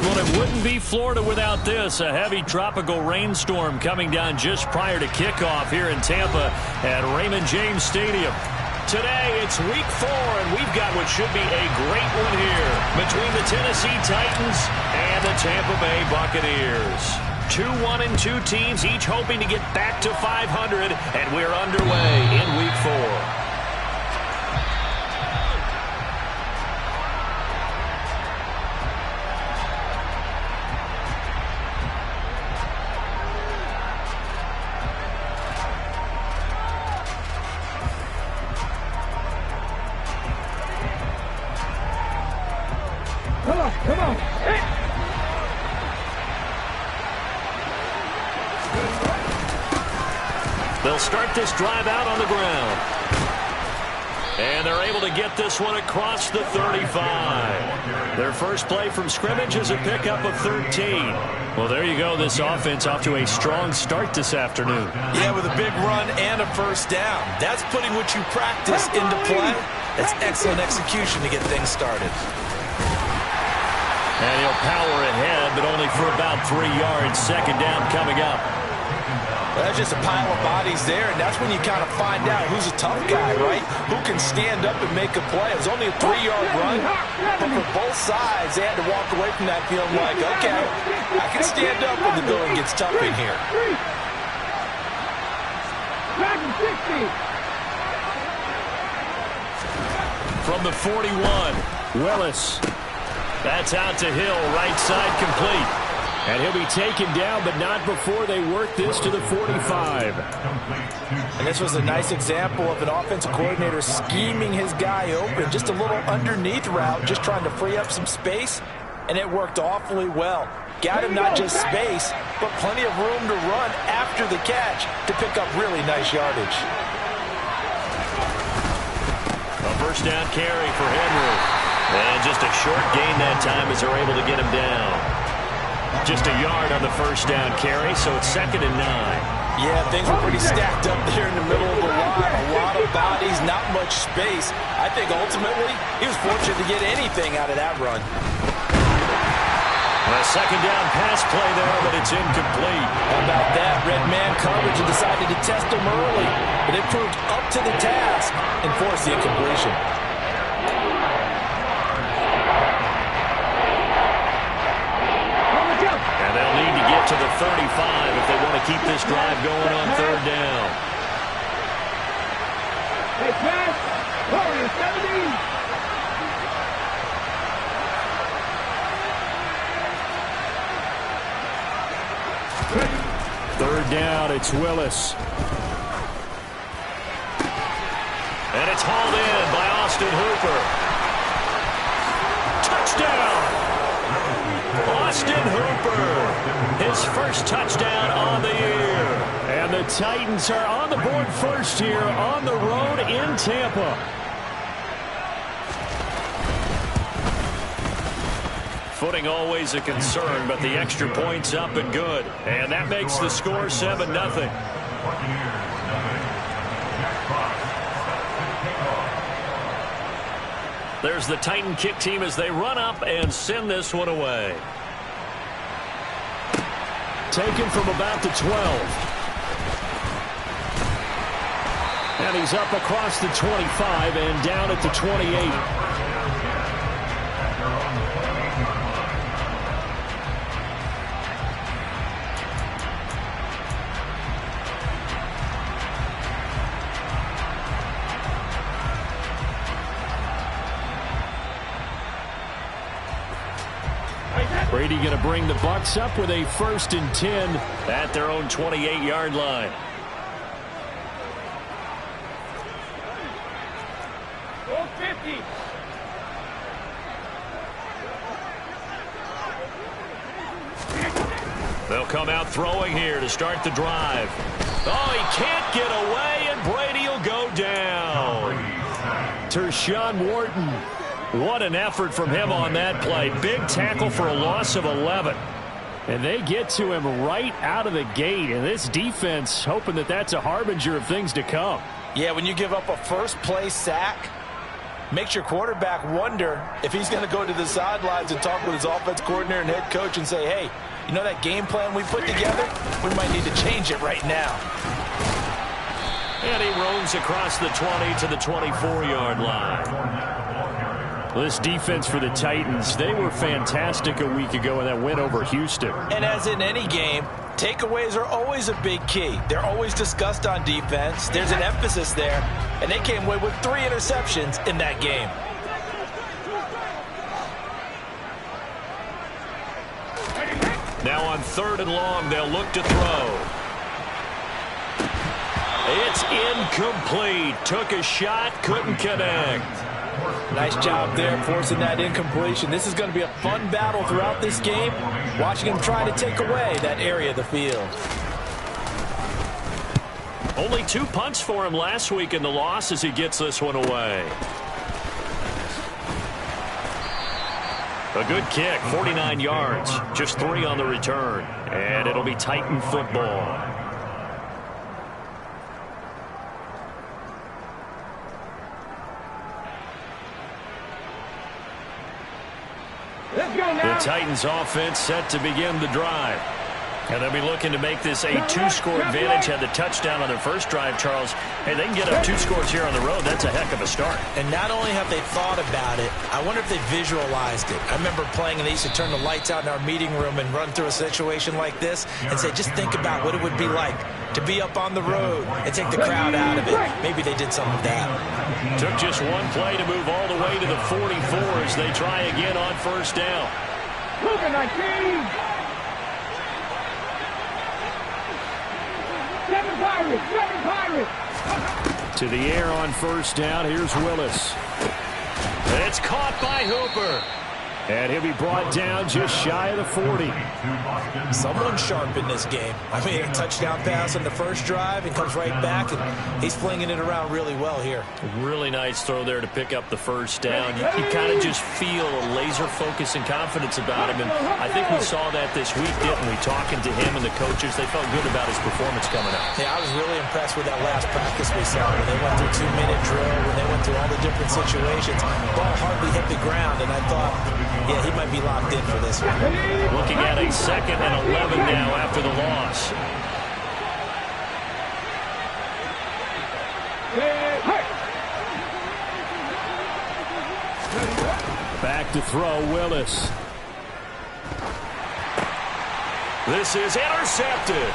Well, it wouldn't be Florida without this. A heavy tropical rainstorm coming down just prior to kickoff here in Tampa at Raymond James Stadium. Today, it's week 4, and we've got what should be a great one here between the Tennessee Titans and the Tampa Bay Buccaneers. 2-1-2 teams, each hoping to get back to 500, and we're underway in week 4. Come on. Hey. They'll start this drive out on the ground. And they're able to get this one across the 35. Their first play from scrimmage is a pickup of 13. Well, there you go. This offense off to a strong start this afternoon. Yeah, with a big run and a first down. That's putting what you practice into play. That's excellent execution to get things started. And he'll power ahead, but only for about 3 yards. Second down coming up. Well, that's just a pile of bodies there, and that's when you kind of find out who's a tough guy, right? Who can stand up and make a play. It was only a 3-yard run, but for both sides, they had to walk away from that feeling like, okay, I can stand up when the going gets tough in here. From the 41, Willis. That's out to Hill, right side complete. And he'll be taken down, but not before they work this to the 45. And this was a nice example of an offensive coordinator scheming his guy open. Just a little underneath route, just trying to free up some space, and it worked awfully well. Got him not just space, but plenty of room to run after the catch to pick up really nice yardage. A first down carry for Henry. And just a short gain that time as they're able to get him down. Just a yard on the first down carry, so it's 2nd and 9. Yeah, things were pretty stacked up there in the middle of the line. A lot of bodies, not much space. I think ultimately he was fortunate to get anything out of that run. A second down pass play there, but it's incomplete. How about that? Red man coverage and decided to test him early. But it proved up to the task and forced the incompletion. And they'll need to get to the 35 if they want to keep this drive going on 3rd down. Hey, pass. Warrior 70. Third down, it's Willis. And it's hauled in by Austin Hooper. Touchdown! Austin Hooper, his first touchdown on the year. And the Titans are on the board first here on the road in Tampa. Footing always a concern, but the extra point's up and good. And that makes the score 7-0. There's the Titan kick team as they run up and send this one away. Taken from about the 12. And he's up across the 25 and down at the 28. Brady going to bring the Bucs up with a 1st and 10 at their own 28-yard line. They'll come out throwing here to start the drive. Oh, he can't get away, and Brady will go down. Tershawn Wharton. What an effort from him on that play. Big tackle for a loss of 11. And they get to him right out of the gate. And this defense hoping that that's a harbinger of things to come. Yeah, when you give up a first play sack, Makes your quarterback wonder if he's going to go to the sidelines and talk with his offense coordinator and head coach and say, hey, you know that game plan we put together? We might need to change it right now. And he roams across the 20 to the 24-yard line. This defense for the Titans, they were fantastic a week ago in that win over Houston. And as in any game, takeaways are always a big key. They're always discussed on defense. There's an emphasis there. And they came away with 3 interceptions in that game. Now on 3rd and long, they'll look to throw. It's incomplete. Took a shot, couldn't connect. Nice job there forcing that incompletion. This is going to be a fun battle throughout this game, watching him try to take away that area of the field. Only 2 punts for him last week in the loss as he gets this one away. A good kick, 49 yards, just 3 on the return, and it'll be Titan football. The Titans offense set to begin the drive. And they'll be looking to make this a 2-score advantage. Had the touchdown on their first drive, Charles. Hey, they can get up 2 scores here on the road. That's a heck of a start. And not only have they thought about it, I wonder if they visualized it. I remember playing and they used to turn the lights out in our meeting room and run through a situation like this and say, just think about what it would be like to be up on the road and take the crowd out of it. Maybe they did some of that. Took just 1 play to move all the way to the 44 as they try again on 1st down. Look at that team! 7 Pirates! To the air on 1st down. Here's Willis. And it's caught by Hooper. And he'll be brought down just shy of the 40. Someone sharp in this game. I mean, a touchdown pass on the first drive and comes right back, and he's flinging it around really well here. Really nice throw there to pick up the 1st down. You kind of just feel a laser focus and confidence about him, and I think we saw that this week, didn't we? Talking to him and the coaches, they felt good about his performance coming up. Yeah, I was really impressed with that last practice we saw when they went through 2-minute drill, when they went through all the different situations. Ball hardly hit the ground, and I thought, yeah, he might be locked in for this one. Looking at a 2nd and 11 now after the loss. Back to throw, Willis. This is intercepted.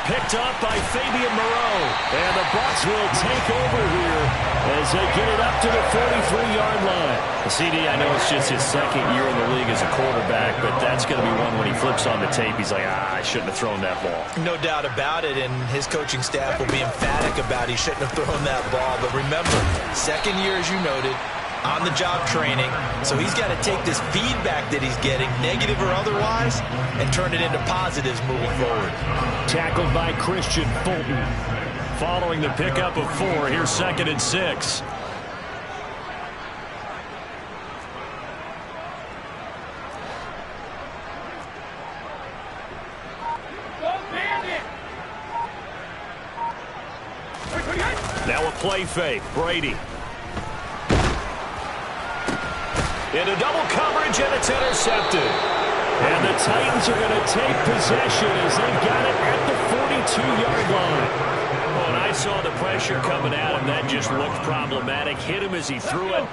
Picked up by Fabian Moreau. And the Bucs will take over here as they get it up to the 43-yard line. CD, I know it's just his 2nd year in the league as a quarterback, but that's going to be one when he flips on the tape. He's like, I shouldn't have thrown that ball. No doubt about it, and his coaching staff will be emphatic about he shouldn't have thrown that ball. But remember, 2nd year, as you noted, on-the-job training, so he's got to take this feedback that he's getting, negative or otherwise, and turn it into positives moving forward. Tackled by Christian Fulton. Following the pickup of 4, here's 2nd and 6. Now a play fake. Brady. Into double coverage, and it's intercepted. And the Titans are going to take possession as they've got it at the 42-yard line. Oh, and I saw the pressure coming at him. That just looked problematic. Hit him as he threw it,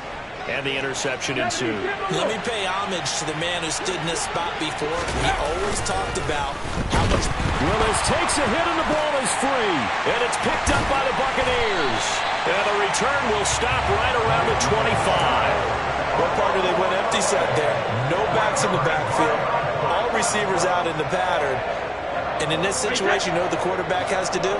and the interception ensued. Let me pay homage to the man who stood in this spot before. He always talked about how much... Willis takes a hit, and the ball is free. And it's picked up by the Buccaneers. And the return will stop right around the 25. What part of they went empty set there? No backs in the backfield. All receivers out in the pattern. And in this situation, you know what the quarterback has to do?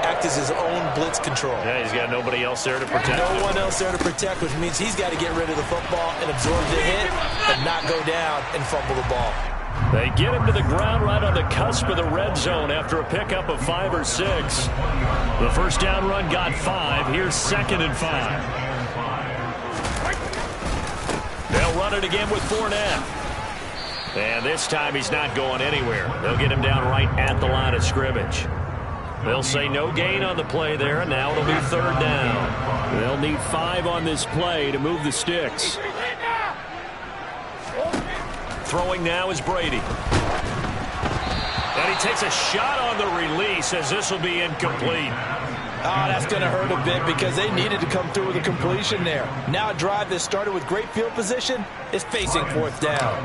Act as his own blitz control. Yeah, he's got nobody else there to protect No him. one else there to protect, which means he's got to get rid of the football and absorb the hit and not go down and fumble the ball. They get him to the ground right on the cusp of the red zone after a pickup of 5 or 6. The 1st down run got 5. Here's 2nd and 5. They'll run it again with Fournette. And this time he's not going anywhere. They'll get him down right at the line of scrimmage. They'll say no gain on the play there, and now it'll be third down. They'll need 5 on this play to move the sticks. Throwing now is Brady. And he takes a shot on the release as this will be incomplete. Oh, that's going to hurt a bit because they needed to come through with a completion there. Now a drive that started with great field position is facing fourth down.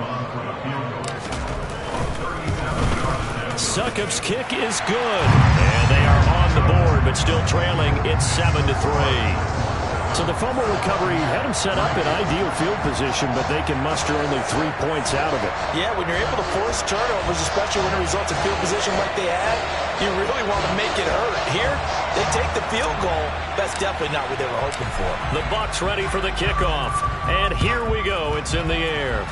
Succop's kick is good. And they are on the board, but still trailing. It's 7-3. So the fumble recovery had them set up in ideal field position, but they can muster only 3 points out of it. Yeah, when you're able to force turnovers, especially when it results in field position like they had, you really want to make it hurt. Here, they take the field goal. That's definitely not what they were hoping for. The Bucs ready for the kickoff. And here we go. It's in the air.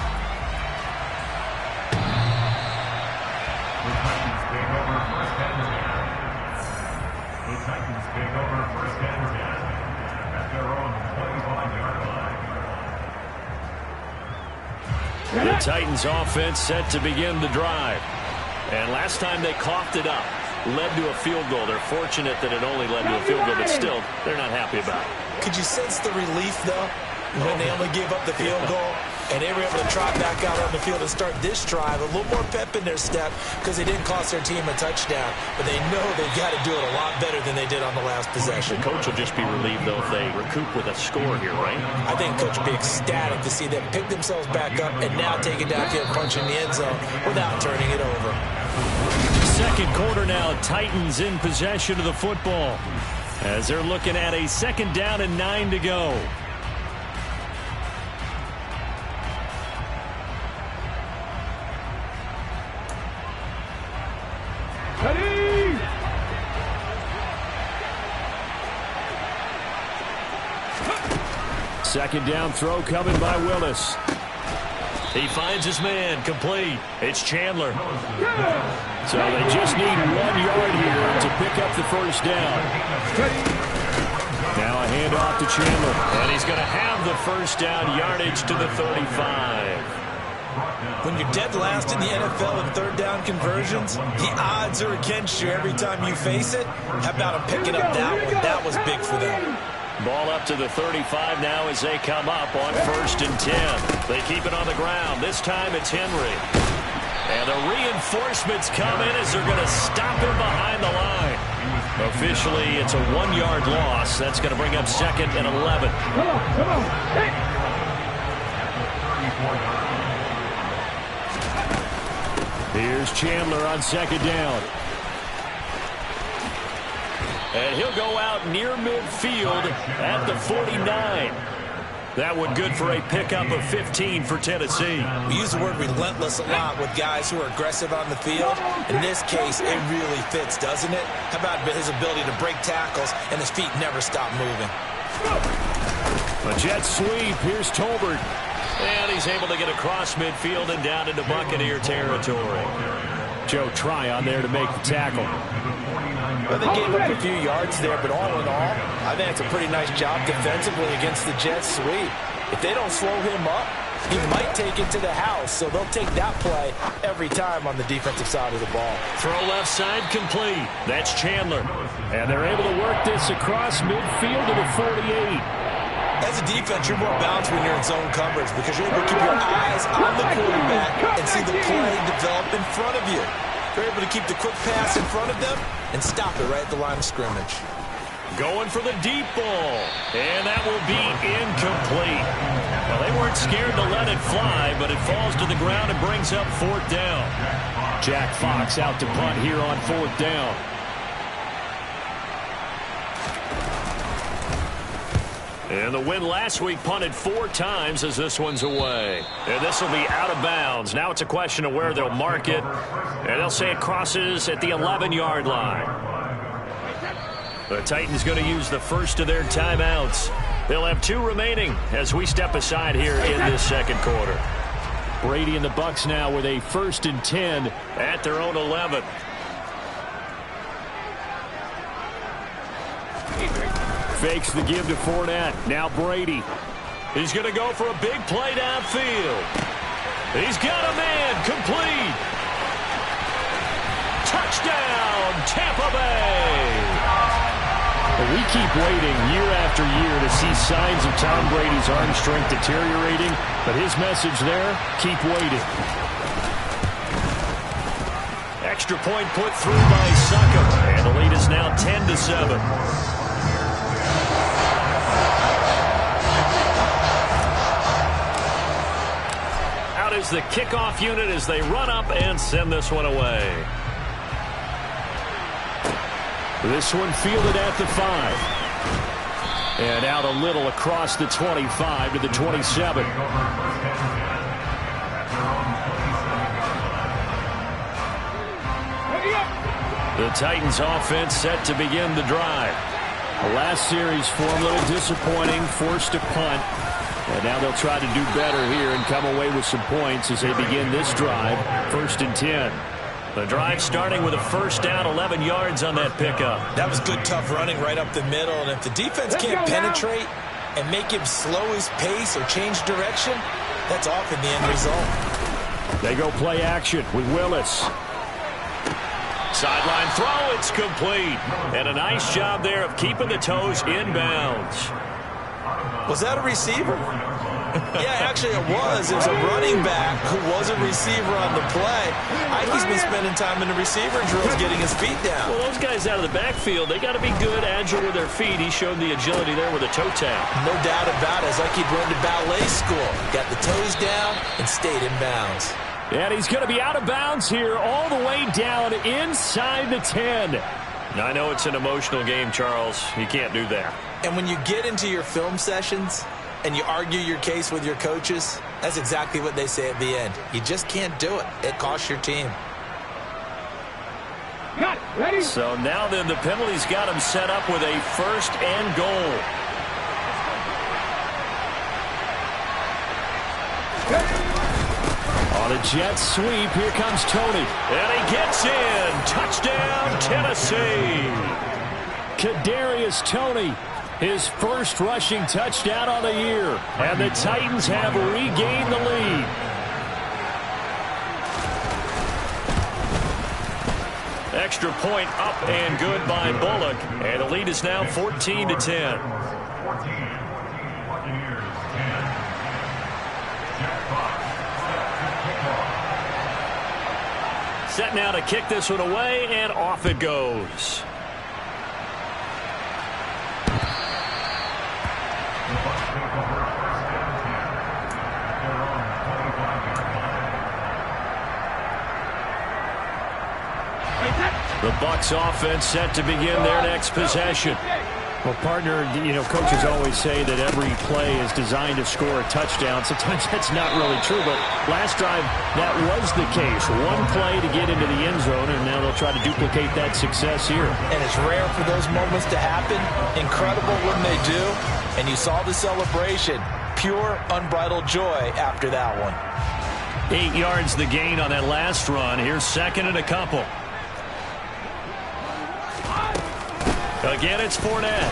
The Titans offense set to begin the drive. And last time they coughed it up, led to a field goal. They're fortunate that it only led to a field goal, but still, they're not happy about it. Could you sense the relief, though, when they only gave up the field goal? And they were able to trot back out on the field and start this drive. A little more pep in their step because they didn't cost their team a touchdown. But they know they've got to do it a lot better than they did on the last possession. The coach will just be relieved, though, if they recoup with a score here, right? I think Coach will be ecstatic to see them pick themselves back up and now take it downfield, punching the end zone without turning it over. Second quarter now, Titans in possession of the football as they're looking at a 2nd down and 9 to go. Ready! Second down throw coming by Willis. He finds his man, complete. It's Chandler. So they just need 1 yard here to pick up the first down. Now a handoff to Chandler. And he's going to have the first down yardage to the 35. When you're dead last in the NFL in third down conversions, the odds are against you every time you face it. How about them picking up that one? That was big for them. Ball up to the 35 now as they come up on 1st and 10. They keep it on the ground. This time it's Henry. And the reinforcements come in as they're going to stop him behind the line. Officially, it's a 1-yard loss. That's going to bring up 2nd and 11. Come on. Hey. Here's Chandler on 2nd down. And he'll go out near midfield at the 49. That one good for a pickup of 15 for Tennessee. We use the word relentless a lot with guys who are aggressive on the field. In this case, it really fits, doesn't it? How about his ability to break tackles and his feet never stop moving? A jet sweep. Here's Tolbert. And he's able to get across midfield and down into Buccaneer territory. Joe Tryon there to make the tackle. Well, they gave up a few yards there, but all in all, I think it's a pretty nice job defensively against the jet sweep. If they don't slow him up, he might take it to the house, so they'll take that play every time on the defensive side of the ball. Throw left side complete. That's Chandler. And they're able to work this across midfield to the 48. As a defense, you're more balanced when you're in zone coverage because you're able to keep your eyes on the quarterback and see the play develop in front of you. You're able to keep the quick pass in front of them and stop it right at the line of scrimmage. Going for the deep ball. And that will be incomplete. Well, they weren't scared to let it fly, but it falls to the ground and brings up 4th down. Jack Fox out to punt here on 4th down. And the win last week punted 4 times as this one's away. And this will be out of bounds. Now it's a question of where they'll mark it. And they'll say it crosses at the 11-yard line. The Titans going to use the first of their timeouts. They'll have 2 remaining as we step aside here in this second quarter. Brady and the Bucs now with a 1st and 10 at their own 11. Fakes the give to Fournette. Now Brady. He's going to go for a big play downfield. He's got a man. Complete. Touchdown, Tampa Bay. And we keep waiting year after year to see signs of Tom Brady's arm strength deteriorating, but his message there, keep waiting. Extra point put through by Suckup, and the lead is now 10-7. Out is the kickoff unit as they run up and send this one away. This one fielded at the 5. And out a little across the 25 to the 27. The Titans offense set to begin the drive. The last series for them a little disappointing, forced to punt. And now they'll try to do better here and come away with some points as they begin this drive, 1st and 10. The drive starting with a first down, 11 yards on that pickup. That was good, tough running right up the middle. And if the defense can't penetrate and make him slow his pace or change direction, that's often the end result. They go play action with Willis. Sideline throw, it's complete. And a nice job there of keeping the toes inbounds. Was that a receiver? Yeah, actually it was. It was a running back who was a receiver on the play. Ike's been spending time in the receiver drills getting his feet down. Well, those guys out of the backfield, they got to be good, agile with their feet. He showed the agility there with a toe tap. No doubt about it. It's like he'd run to ballet school. Got the toes down and stayed in bounds. And he's going to be out of bounds here all the way down inside the 10. Now, I know it's an emotional game, Charles. You can't do that. And when you get into your film sessions and you argue your case with your coaches, that's exactly what they say at the end. You just can't do it. It costs your team. Got it. Ready? So now then the penalty's got him set up with a 1st and goal. On a jet sweep, here comes Tony. And he gets in. Touchdown, Tennessee. Kadarius Toney, his first rushing touchdown on the year. And the Titans have regained the lead. Extra point up and good by Bullock. And the lead is now 14-10. Set now to kick this one away, and off it goes. The Bucs offense set to begin their next possession. Well, partner, coaches always say that every play is designed to score a touchdown. Sometimes that's not really true, but last drive, that was the case. One play to get into the end zone, and now they'll try to duplicate that success here. And it's rare for those moments to happen. Incredible when they do. And you saw the celebration. Pure, unbridled joy after that one. 8 yards the gain on that last run. Here's 2nd and a couple. Again, it's Fournette.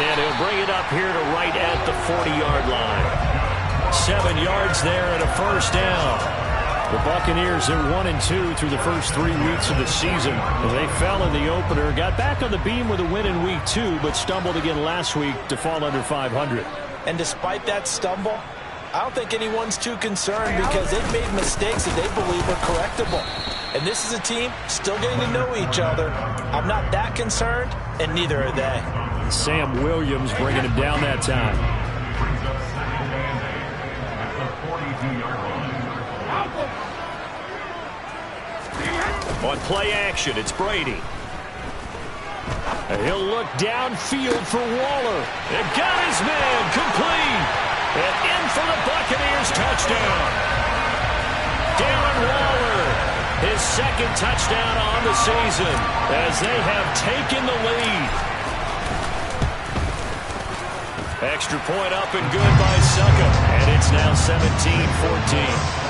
And he'll bring it up here to right at the 40-yard line. 7 yards there and a first down. The Buccaneers are 1-2 through the first 3 weeks of the season. They fell in the opener, got back on the beam with a win in week 2, but stumbled again last week to fall under 500. And despite that stumble, I don't think anyone's too concerned because they've made mistakes that they believe are correctable. And this is a team still getting to know each other. I'm not that concerned, and neither are they. Sam Williams bringing him down that time. On play action, it's Brady. And he'll look downfield for Waller. And got his man complete. And in for the Buccaneers touchdown. Darren Waller, his 2nd touchdown on the season as they have taken the lead. Extra point up and good by Suckup. And it's now 17-14.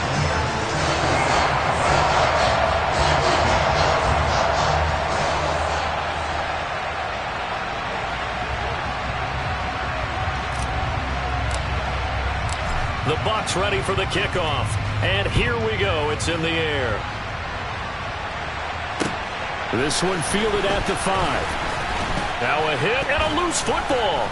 The Bucs ready for the kickoff. And here we go. It's in the air. This one fielded at the 5. Now a hit and a loose football.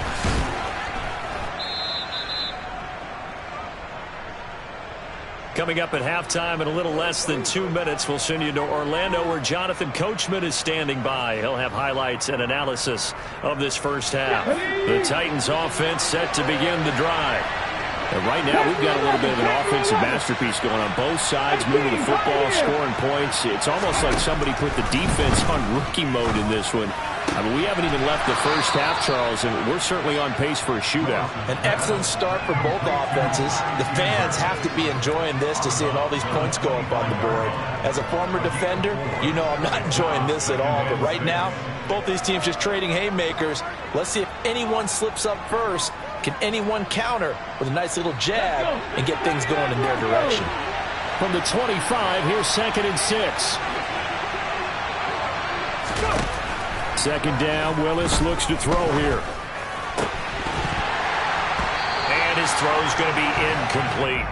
Coming up at halftime in a little less than 2 minutes, we'll send you to Orlando where Jonathan Coachman is standing by. He'll have highlights and analysis of this first half. The Titans offense set to begin the drive. And right now, we've got a little bit of an offensive masterpiece going on both sides, moving the football, scoring points. It's almost like somebody put the defense on rookie mode in this one. I mean, we haven't even left the first half, Charles, and we're certainly on pace for a shootout. An excellent start for both offenses. The fans have to be enjoying this to seeing all these points go up on the board. As a former defender, you know I'm not enjoying this at all. But right now, both these teams just trading haymakers. Let's see if anyone slips up first. Can anyone counter with a nice little jab and get things going in their direction? From the 25, here's 2nd and 6. Second down, Willis looks to throw here. And his throw's going to be incomplete.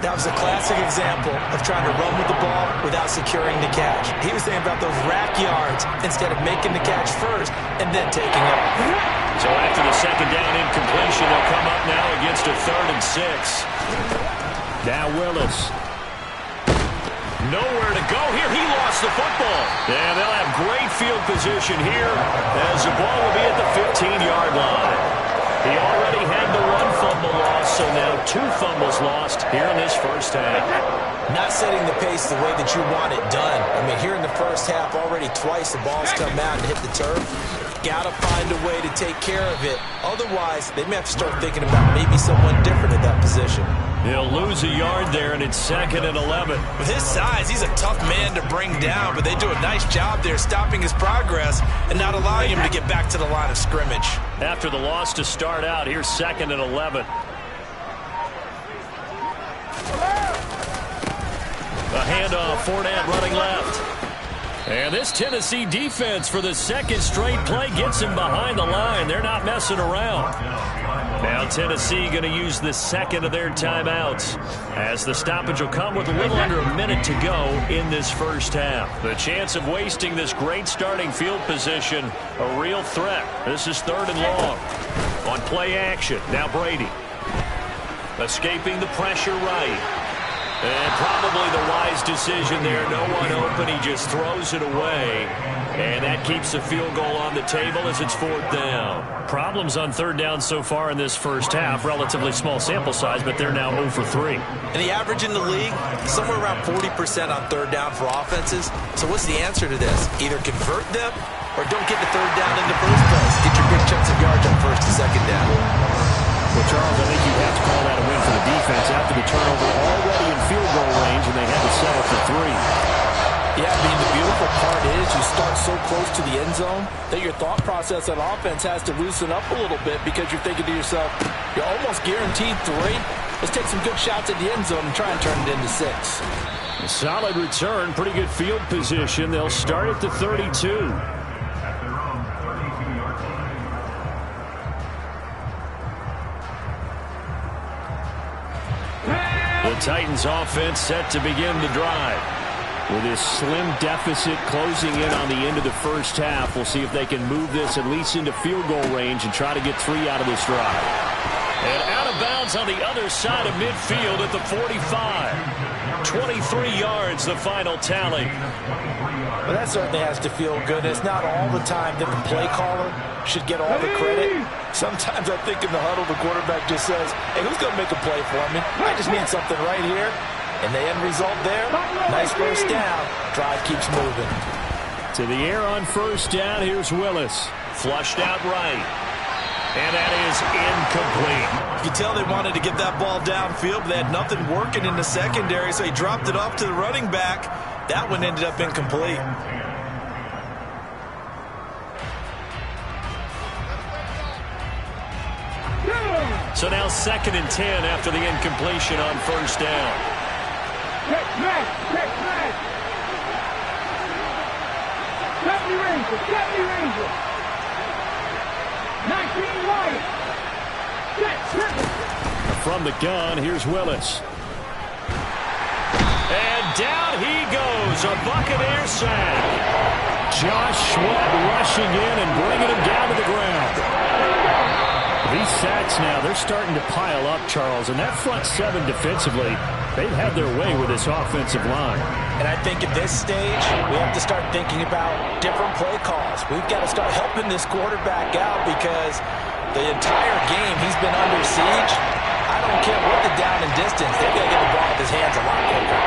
That was a classic example of trying to run with the ball without securing the catch. He was thinking about those rack yards instead of making the catch first and then taking off. So after the second down incompletion, they'll come up now against a 3rd and 6. Now Willis. Nowhere to go here. He lost the football. Yeah, they'll have great field position here as the ball will be at the 15-yard line. He already had the 1 fumble loss, so now 2 fumbles lost here in this first half. Not setting the pace the way that you want it done. I mean, here in the first half, already twice the ball's come out and hit the turf. Got to find a way to take care of it. Otherwise, they may have to start thinking about maybe someone different at that position. He'll lose a yard there, and it's 2nd and 11. With his size, he's a tough man to bring down, but they do a nice job there stopping his progress and not allowing him to get back to the line of scrimmage. After the loss to start out, here's 2nd and 11. A handoff, Fournette running left. And this Tennessee defense for the second straight play gets him behind the line. They're not messing around. Now Tennessee going to use the second of their timeouts as the stoppage will come with a little under a minute to go in this first half. The chance of wasting this great starting field position, a real threat. This is 3rd and long. On play action, now Brady. Escaping the pressure right. And probably the wise decision there. No one open. He just throws it away. And that keeps the field goal on the table as it's 4th down. Problems on 3rd down so far in this first half. Relatively small sample size, but they're now 0 for 3. And the average in the league, somewhere around 40% on 3rd down for offenses. So what's the answer to this? Either convert them or don't get the 3rd down in the first place. Get your big chunks of yards on 1st and 2nd down. Well, Charles, I think you'd have to call that a win for the defense after the turnover already in field goal range, and they had to settle for 3. Yeah, I mean, the beautiful part is you start so close to the end zone that your thought process on offense has to loosen up a little bit because you're thinking to yourself, you're almost guaranteed 3. Let's take some good shots at the end zone and try and turn it into 6. A solid return, pretty good field position. They'll start at the 32. The Titans offense set to begin the drive. With this slim deficit closing in on the end of the first half, we'll see if they can move this at least into field goal range and try to get 3 out of this drive. And out of bounds on the other side of midfield at the 45. 23 yards, the final tally. Well, that certainly has to feel good. It's not all the time that the play caller should get all the credit. Sometimes I think in the huddle, the quarterback just says, hey, who's going to make a play for me? I just need something right here. And the end result there, nice first down. Drive keeps moving. To the air on first down, here's Willis. Flushed out right. And that is incomplete. You can tell they wanted to get that ball downfield, but they had nothing working in the secondary, so he dropped it off to the running back. That one ended up incomplete. So now 2nd and 10 after the incompletion on first down. Check back. Deputy Ranger. 19 wide. From the gun, here's Willis. And down he goes, a Buccaneer sack. Josh Sweat rushing in and bringing him down to the ground. These sacks now, they're starting to pile up, Charles, and that front seven defensively, they've had their way with this offensive line. And I think at this stage, we have to start thinking about different play calls. We've got to start helping this quarterback out because the entire game he's been under siege. I don't care what the down and distance, they've got to get the ball in his hands a lot quicker.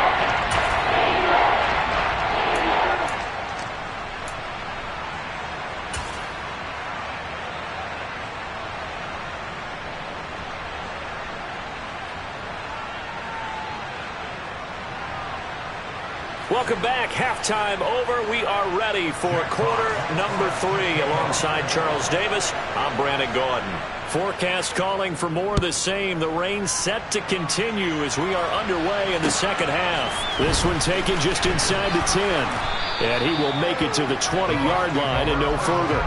Welcome back. Halftime over. We are ready for quarter number 3. Alongside Charles Davis, I'm Brandon Gaudin. Forecast calling for more of the same. The rain set to continue as we are underway in the second half. This one taken just inside the 10. And he will make it to the 20-yard line and no further.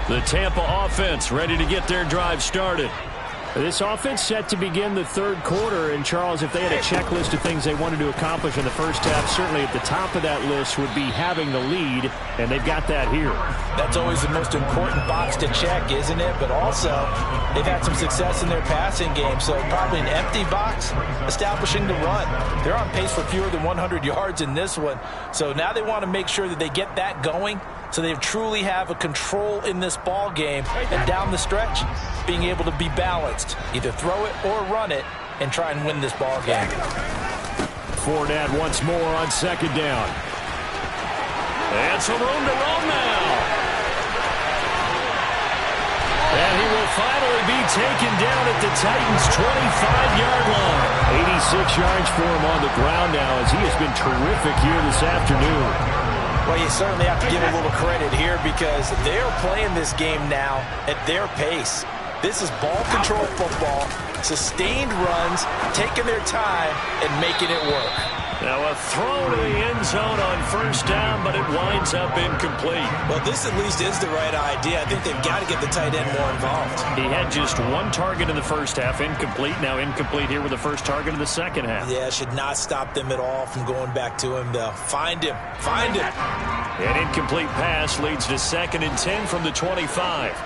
The Tampa offense ready to get their drive started. This offense set to begin the third quarter, and Charles, if they had a checklist of things they wanted to accomplish in the first half, certainly at the top of that list would be having the lead, and they've got that here. That's always the most important box to check, isn't it? But also, they've had some success in their passing game, so probably an empty box, establishing the run. They're on pace for fewer than 100 yards in this one, so now they want to make sure that they get that going so they truly have a control in this ball game, and down the stretch, being able to be balanced. Either throw it or run it and try and win this ball game. Fournette once more on second down. And some room to run now. And he will finally be taken down at the Titans' 25-yard line. 86 yards for him on the ground now as he has been terrific here this afternoon. Well, you certainly have to give a little credit here because they're playing this game now at their pace. This is ball control football, sustained runs, taking their time, and making it work. Now a throw to the end zone on first down, but it winds up incomplete. Well, this at least is the right idea. I think they've got to get the tight end more involved. He had just one target in the first half, incomplete. Now incomplete here with the first target in the second half. Yeah, should not stop them at all from going back to him, though. Find him. Find him. An incomplete pass leads to 2nd and 10 from the 25.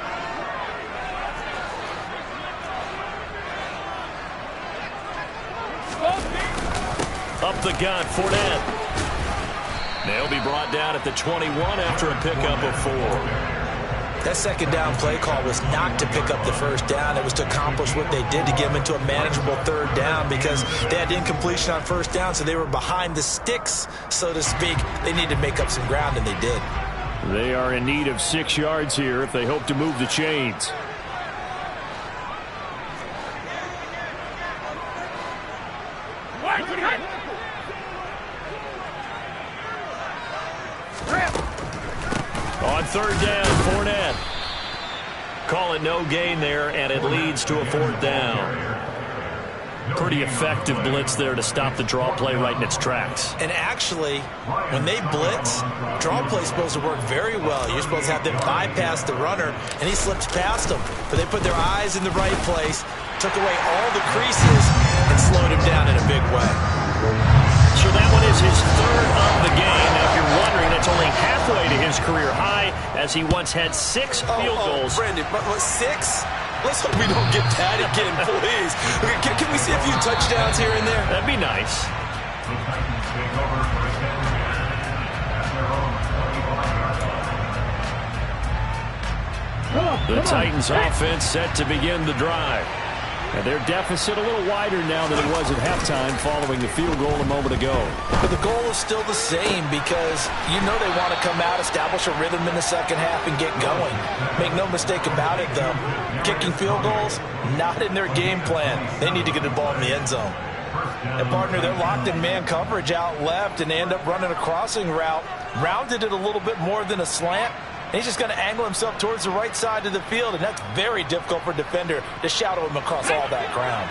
Up the gut, Fournette. They'll be brought down at the 21 after a pickup of 4. That second down play call was not to pick up the first down. It was to accomplish what they did to get them into a manageable third down because they had incompletion on first down, so they were behind the sticks, so to speak. They needed to make up some ground, and they did. They are in need of 6 yards here if they hope to move the chains. On third down, Fournette. Call it no gain there, and it leads to a 4th down. Pretty effective blitz there to stop the draw play right in its tracks. And actually, when they blitz, draw play is supposed to work very well. You're supposed to have them bypass the runner, and he slips past them. But they put their eyes in the right place, took away all the creases, and slowed him down in a big way. So that one is his 3rd of the game. Now, if you're wondering, that's only halfway to his career high, as he once had 6 field goals. Brandon, but 6? Let's hope we don't get that again, please. Can we see a few touchdowns here and there? That'd be nice. The Titans offense set to begin the drive. And their deficit a little wider now than it was at halftime following the field goal a moment ago. But the goal is still the same because you know they want to come out, establish a rhythm in the second half, and get going. Make no mistake about it, though. Kicking field goals, not in their game plan. They need to get the ball in the end zone. And, partner, they're locked in man coverage out left, and they end up running a crossing route. Rounded it a little bit more than a slant. And he's just going to angle himself towards the right side of the field, and that's very difficult for a defender to shadow him across all that ground.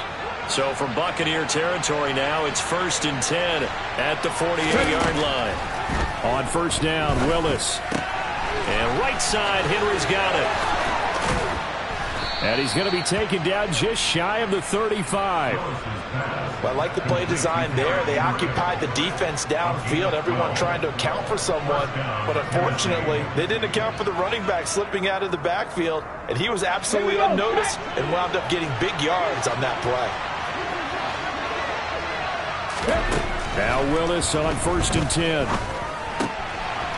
So from Buccaneer territory now, it's 1st and 10 at the 48-yard line. On first down, Willis. And right side, Henry's got it. And he's going to be taken down just shy of the 35. Well, I like the play design there. They occupied the defense downfield, everyone trying to account for someone. But unfortunately, they didn't account for the running back slipping out of the backfield. And he was absolutely unnoticed and wound up getting big yards on that play. Now Willis on 1st and 10.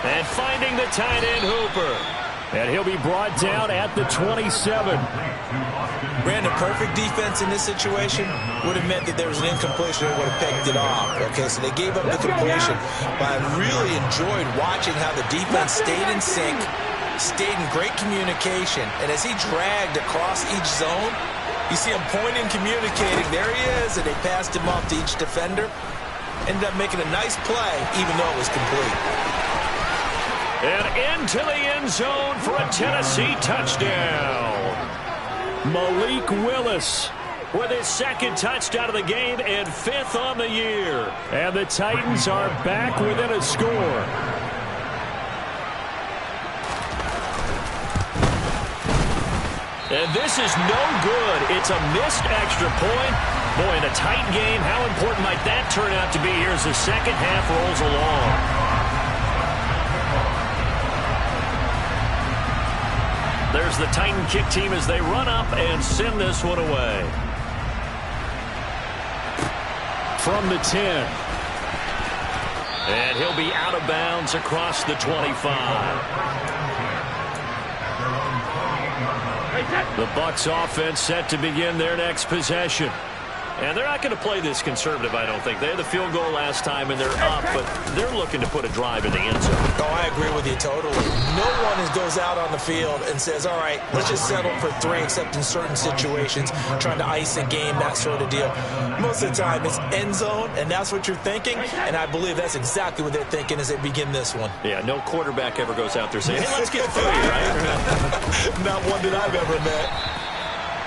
And finding the tight end Hooper. And he'll be brought down at the 27. Brandon, perfect defense in this situation would have meant that there was an incompletion and would have picked it off. Okay, so they gave up the completion. But I really enjoyed watching how the defense stayed in sync, stayed in great communication. And as he dragged across each zone, you see him pointing, communicating. There he is, and they passed him off to each defender. Ended up making a nice play, even though it was complete. And into the end zone for a Tennessee touchdown. Malik Willis with his 2nd touchdown of the game and 5th on the year. And the Titans are back within a score. And this is no good. It's a missed extra point. Boy, in a tight game, how important might that turn out to be here as the second half rolls along? There's the Titan kick team as they run up and send this one away. From the 10. And he'll be out of bounds across the 25. The Bucs offense set to begin their next possession. And they're not going to play this conservative, I don't think. They had the field goal last time, and they're up, but they're looking to put a drive in the end zone. Oh, I agree with you totally. No one goes out on the field and says, all right, let's just settle for 3, except in certain situations, trying to ice a game, that sort of deal. Most of the time, it's end zone, and that's what you're thinking, and I believe that's exactly what they're thinking as they begin this one. Yeah, no quarterback ever goes out there saying, hey, let's get 3, right? Not one that I've ever met.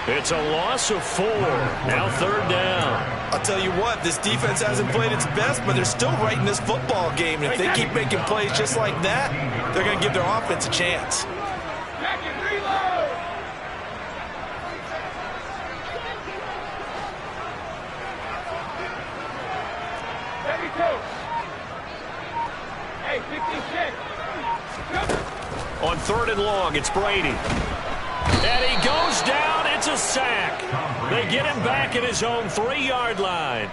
It's a loss of 4. Now 3rd down. I'll tell you what, this defense hasn't played its best, but they're still right in this football game. And if they keep making plays just like that, they're going to give their offense a chance. On 3rd and long, it's Brady. And he goes down. It's a sack. They get him back at his own 3-yard line.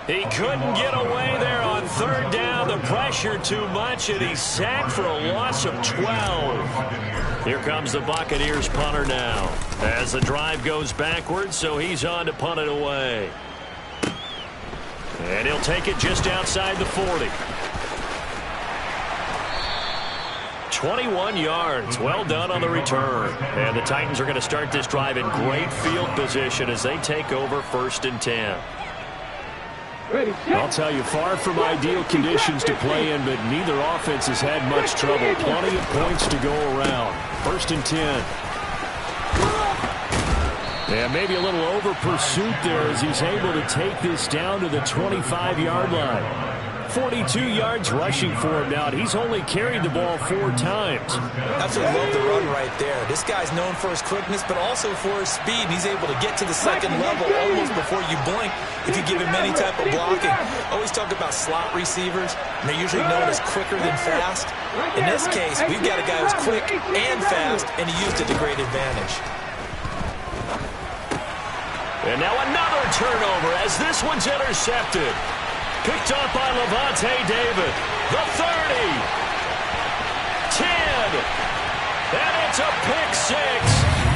He couldn't get away there on 3rd down. The pressure too much, and he's sacked for a loss of 12. Here comes the Buccaneers punter now. As the drive goes backwards, so he's on to punt it away. And he'll take it just outside the 40. 21 yards. Well done on the return. And the Titans are going to start this drive in great field position as they take over 1st and 10. I'll tell you, far from ideal conditions to play in, but neither offense has had much trouble. Plenty of points to go around. 1st and 10. And maybe a little over pursuit there as he's able to take this down to the 25-yard line. 42 yards rushing for him now. He's only carried the ball 4 times. Absolutely love the run right there. This guy's known for his quickness, but also for his speed. He's able to get to the 2nd level almost before you blink if you give him any type of blocking. Always talk about slot receivers, and they're usually known as quicker than fast. In this case, we've got a guy who's quick and fast, and he used it to great advantage. And now another turnover as this one's intercepted. Picked up by Levante David. The 30. 10. And it's a pick 6.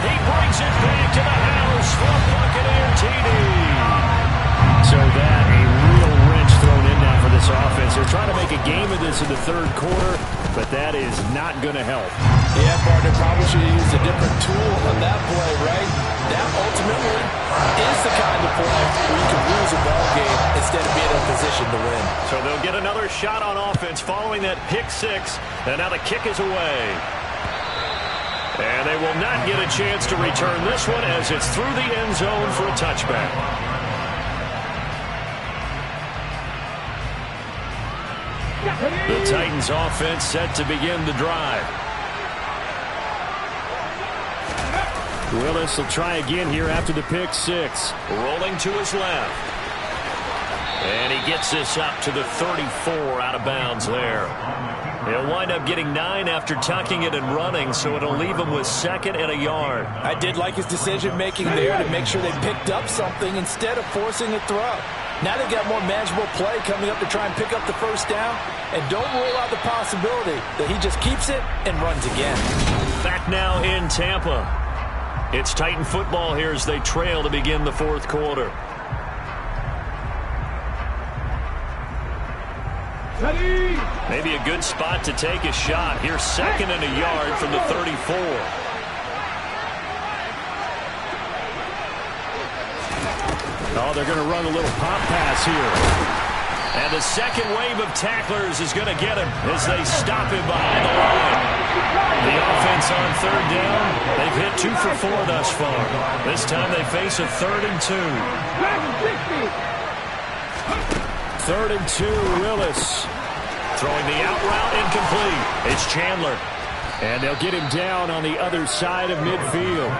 He brings it back to the house for Buccaneer TD. So that a real wrench thrown in now for this offense. They're trying to make a game of this in the 3rd quarter, but that is not going to help. Yeah, partner, probably should have used a different tool on that play, right? That ultimately is the kind of play where you can lose a ball game instead of being in a position to win. So they'll get another shot on offense following that pick 6, and now the kick is away. And they will not get a chance to return this one as it's through the end zone for a touchback. The Titans offense set to begin the drive. Willis will try again here after the pick six. Rolling to his left. And he gets this up to the 34 out of bounds there. He'll wind up getting 9 after tucking it and running, so it'll leave him with 2nd and a yard. I did like his decision-making there to make sure they picked up something instead of forcing a throw. Now they've got more manageable play coming up to try and pick up the first down. And don't rule out the possibility that he just keeps it and runs again. Back now in Tampa. It's Titan football here as they trail to begin the fourth quarter. Maybe a good spot to take a shot. Here's 2nd and a yard from the 34. Oh, they're going to run a little pop pass here. And the second wave of tacklers is going to get him as they stop him behind the line. The offense on 3rd down. They've hit 2 for 4 thus far. This time they face a 3rd and 2. 3rd and 2, Willis. Throwing the out route incomplete. It's Chandler. And they'll get him down on the other side of midfield.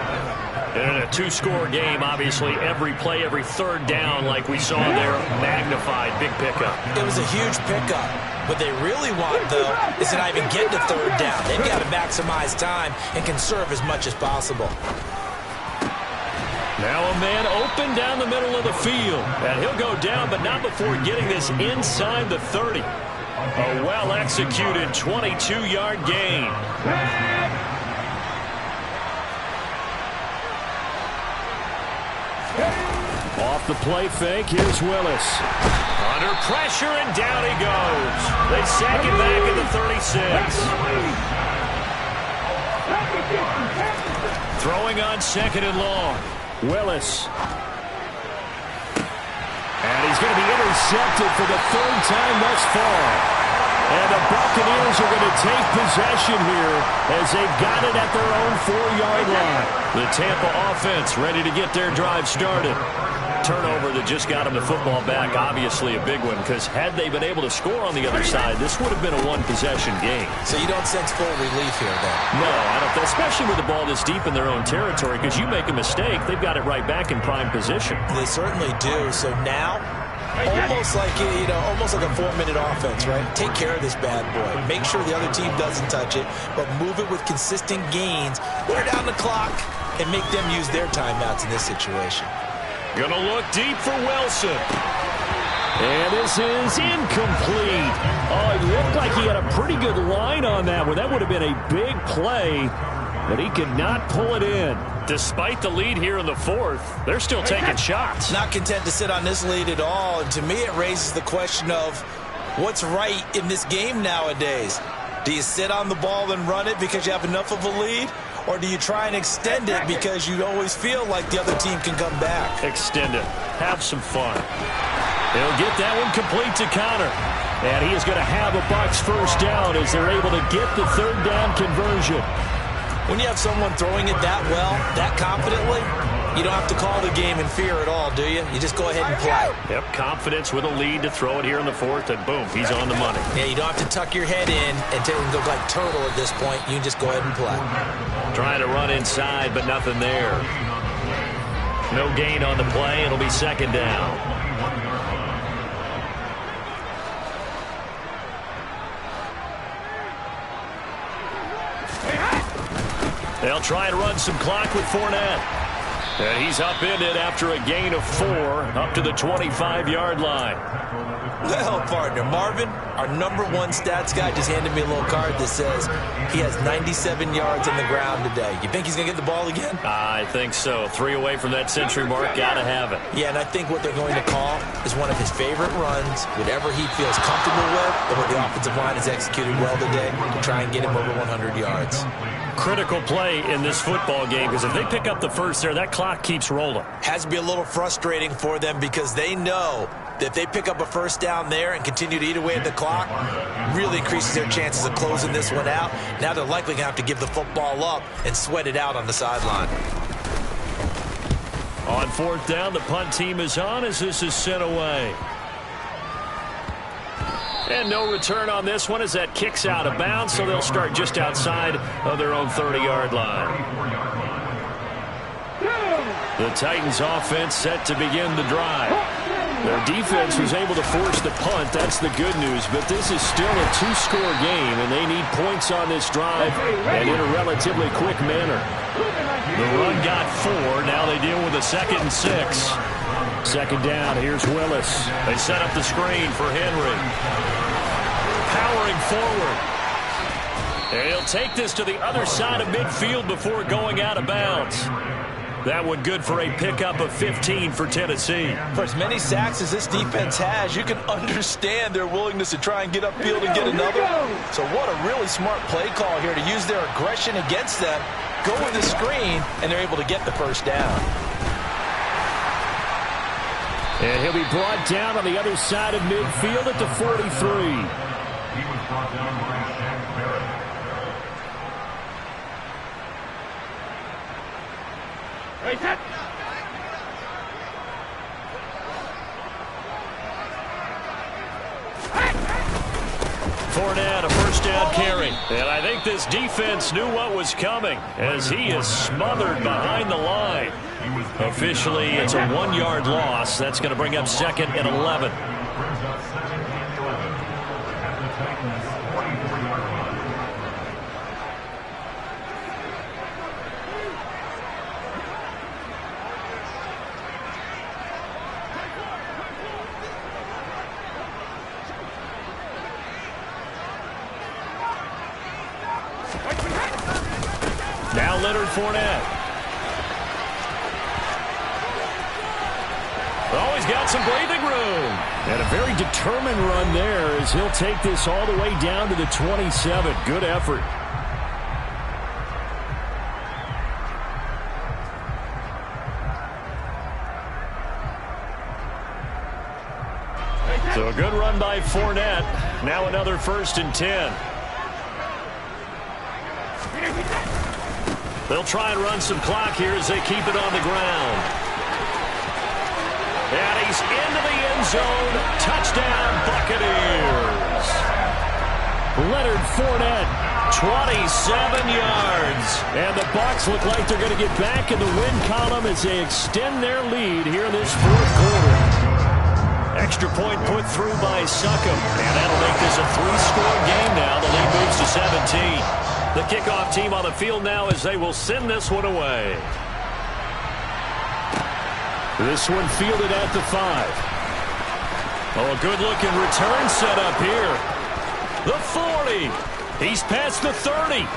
In a 2-score game, obviously, every play, every 3rd down, like we saw there, magnified. Big pickup. It was a huge pickup. What they really want, though, is to not even get to 3rd down. They've got to maximize time and conserve as much as possible. Now a man open down the middle of the field. And he'll go down, but not before getting this inside the 30. A well-executed 22-yard gain. Off the play fake, here's Willis. Under pressure, and down he goes. They sack him back at the 36. Throwing on 2nd and long. Willis. And he's going to be intercepted for the 3rd time thus far. And the Buccaneers are going to take possession here as they've got it at their own 4-yard line. The Tampa offense ready to get their drive started. Turnover that just got them the football back, obviously a big one, because had they been able to score on the other side, this would have been a one-possession game. So you don't sense full relief here, then? No, I don't, especially with the ball this deep in their own territory, because you make a mistake, they've got it right back in prime position. They certainly do. So now, almost like a 4-minute offense, right? Take care of this bad boy. Make sure the other team doesn't touch it, but move it with consistent gains. Wear down the clock and make them use their timeouts in this situation. Gonna look deep for Wilson. And this is incomplete. Oh, it looked like he had a pretty good line on that one. That would have been a big play, but he could not pull it in. Despite the lead here in the fourth, they're still taking shots. Not content to sit on this lead at all. And to me, it raises the question of what's right in this game nowadays. Do you sit on the ball and run it because you have enough of a lead? Or do you try and extend it because you always feel like the other team can come back? Extend it. Have some fun. He'll get that one complete to Connor. And he is going to have a Bucs first down as they're able to get the 3rd down conversion. When you have someone throwing it that well, that confidently, you don't have to call the game in fear at all, do you? You just go ahead and play. Yep, confidence with a lead to throw it here in the fourth, and boom, he's on the money. Yeah, you don't have to tuck your head in and go like turtle at this point. You can just go ahead and play. Trying to run inside, but nothing there. No gain on the play. It'll be 2nd down. They'll try and run some clock with Fournette. And he's upended after a gain of 4 up to the 25-yard line. Well, partner, Marvin, our #1 stats guy, just handed me a little card that says he has 97 yards on the ground today. You think he's going to get the ball again? I think so. 3 away from that century mark. Got to have it. Yeah, and I think what they're going to call is one of his favorite runs, whatever he feels comfortable with, or what the offensive line has executed well today to try and get him over 100 yards. Critical play in this football game, because if they pick up the first there, that clock keeps rolling. Has to be a little frustrating for them because they know that if they pick up a first down there and continue to eat away at the clock, really increases their chances of closing this one out. Now they're likely going to have to give the football up and sweat it out on the sideline. On 4th down, the punt team is on as this is sent away. And no return on this one as that kicks out of bounds, so they'll start just outside of their own 30-yard line. The Titans offense set to begin the drive. Their defense was able to force the punt. That's the good news. But this is still a two-score game, and they need points on this drive and in a relatively quick manner. The run got 4. Now they deal with a 2nd and 6. Second down. Here's Willis. They set up the screen for Henry. Powering forward. And he'll take this to the other side of midfield before going out of bounds. That one good for a pickup of 15 for Tennessee. For as many sacks as this defense has, you can understand their willingness to try and get upfield and get another. So what a really smart play call here to use their aggression against them, go with the screen, and they're able to get the first down. And he'll be brought down on the other side of midfield at the 43. He was brought down by Shaq Barrett. Fournette, a first down carry. And I think this defense knew what was coming as he is smothered behind the line. Officially, it's a 1-yard loss. That's going to bring up 2nd and 11. Now Leonard Fournette. Oh, he's got some breathing room. And a very determined run there as he'll take this all the way down to the 27. Good effort. So a good run by Fournette. Now another 1st and 10. They'll try and run some clock here as they keep it on the ground. And he's into the end zone. Touchdown, Buccaneers. Leonard Fournette, 27 yards. And the Bucs look like they're going to get back in the win column as they extend their lead here in this 4th quarter. Extra point put through by Succop. And that'll make this a 3-score game now. The lead moves to 17. The kickoff team on the field now as they will send this one away. This one fielded at the 5. Oh, a good-looking return set up here. The 40. He's past the 30.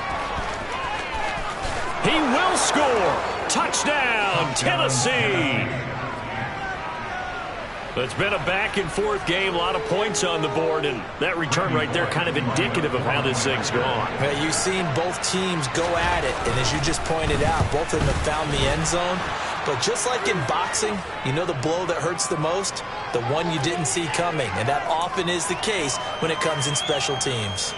He will score. Touchdown, Tennessee. It's been a back-and-forth game, a lot of points on the board, and that return right there kind of indicative of how this thing's gone. Well, you've seen both teams go at it, and as you just pointed out, both of them have found the end zone. But just like in boxing, you know the blow that hurts the most? The one you didn't see coming, and that often is the case when it comes in special teams.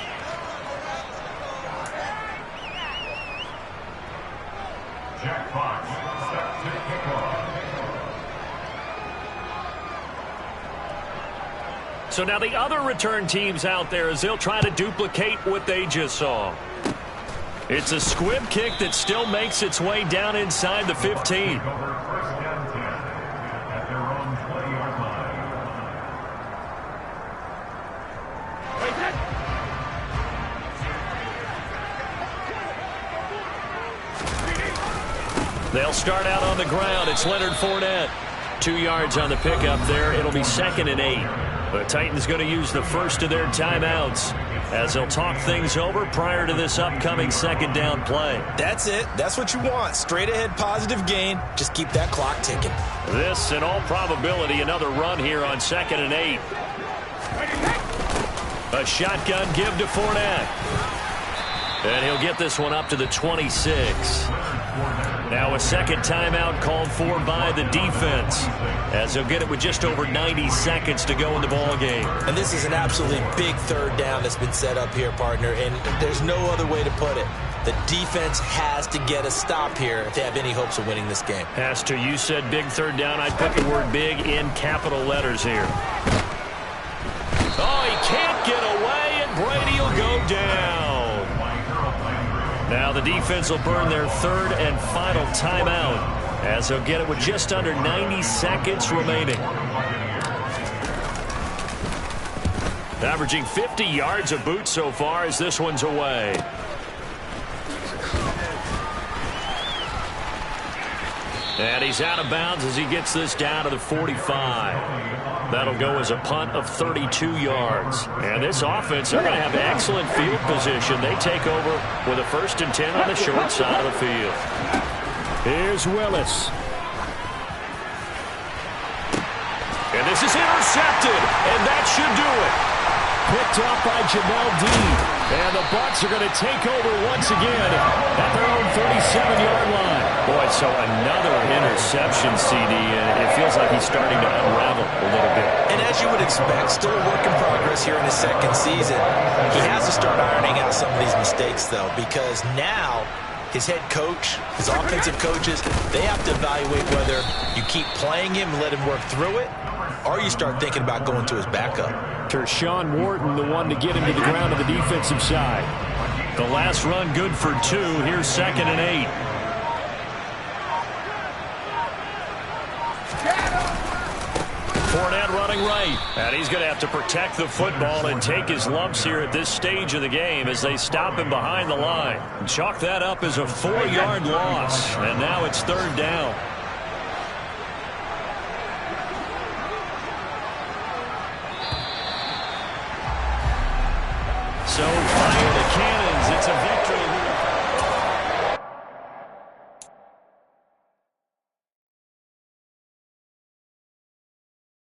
Jack Fox, set to kick off. So now the other return teams out there as they'll try to duplicate what they just saw. It's a squib kick that still makes its way down inside the 15. They'll start out on the ground. It's Leonard Fournette. 2 yards on the pickup there. It'll be 2nd and 8. The Titans going to use the first of their timeouts as they'll talk things over prior to this upcoming 2nd down play. That's it. That's what you want. Straight ahead positive gain. Just keep that clock ticking. This, in all probability, another run here on 2nd and 8. A shotgun give to Fournette. And he'll get this one up to the 26. Now a second timeout called for by the defense as they'll get it with just over 90 seconds to go in the ball game. And this is an absolutely big 3rd down that's been set up here, partner, and there's no other way to put it. The defense has to get a stop here if they have any hopes of winning this game. Has to. You said big 3rd down. I'd put the word big in capital letters here. Oh, he can't get away, and Brady will go down. Now the defense will burn their 3rd and final timeout as he'll get it with just under 90 seconds remaining. Averaging 50 yards a boot so far as this one's away. And he's out of bounds as he gets this down to the 45. That'll go as a punt of 32 yards. And this offense, they're going to have excellent field position. They take over with a 1st and 10 on the short side of the field. Here's Willis. And this is intercepted, and that should do it. Picked up by Jamel Dean. And the Bucs are going to take over once again at their own 37-yard line. Boy, so another interception, CD, and it feels like he's starting to unravel a little bit. And as you would expect, still a work in progress here in his 2nd season. He has to start ironing out some of these mistakes, though, because now his head coach, his offensive coaches, they have to evaluate whether you keep playing him and let him work through it, or you start thinking about going to his backup. Tershawn Wharton, the one to get him to the ground on the defensive side. The last run good for 2. Here's 2nd and 8. Fournette running right. And he's going to have to protect the football and take his lumps here at this stage of the game as they stop him behind the line. Chalk that up as a 4-yard loss. And now it's 3rd down. So fire the cannons. It's a victory.